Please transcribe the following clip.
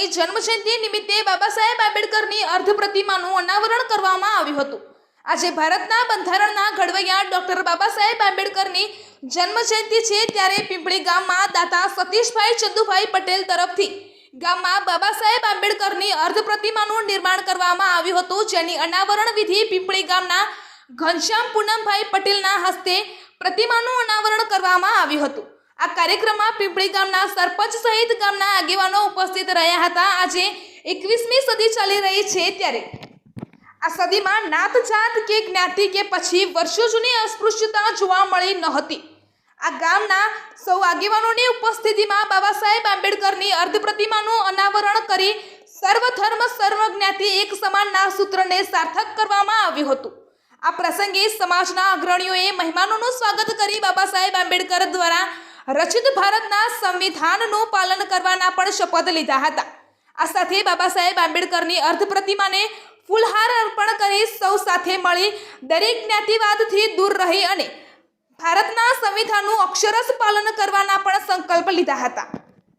આંબેડકરની જન્મજયંતિ નિમિત્તે બાબા સાહેબ આંબેડકરની અર્ધ પ્રતિમાનું અનાવરણ કરવામાં આવ્યું હતું। આજે ભારતના બંધારણના ઘડવૈયા ડોક્ટર બાબા સાહેબ આંબેડકરની જન્મજયંતિ છે, ત્યારે પીંપળી ગામમાં દાતા સતીશભાઈ ચંદુભાઈ પટેલ તરફથી ગામમાં બાબા સાહેબ આંબેડકરની અર્ધ પ્રતિમાનું નિર્માણ કરવામાં આવ્યું હતું, જેની અનાવરણ વિધિ પીંપળી ગામના ઘનશ્યામ પૂનમભાઈ પટેલના હસ્તે પ્રતિમાનું અનાવરણ કરવામાં આવ્યું હતું। આ કાર્યક્રમમાં પીંપળી ગામના સરપંચ સહિત ગામના આગેવાનો ઉપસ્થિત રહ્યા હતા। આજે 21મી સદી ચાલી રહી છે, ત્યારે આ સદીમાં નાત જાત કે જ્ઞાતિ કે પછી વર્ષો જૂની અસ્પૃશ્યતા જોવા મળી ન હતી। આ ગામના સૌ આગેવાનોની ઉપસ્થિતિમાં બાબા સાહેબ આંબેડકરની અર્ધ પ્રતિમાનું અનાવરણ કરી સર્વધર્મ સર્વજ્ઞાતિ એક સમાનના સૂત્રને સાર્થક કરવામાં આવ્યું હતું। આ પ્રસંગે સમાજના અગ્રણીઓએ મહેમાનોનું સ્વાગત કરી બાબા સાહેબ આંબેડકર દ્વારા રચિત ભારતના સંવિધાનનું પાલન કરવાના પણ શપથ લીધા હતા। આ સાથે બાબા સાહેબ આંબેડકરની અર્ધ પ્રતિમાને ફૂલહાર અર્પણ કરી સૌ સાથે મળી દરેક જ્ઞાતિવાદથી દૂર રહી અને ભારતના સંવિધાનનું અક્ષરશ પાલન કરવાના પણ સંકલ્પ લીધા હતા।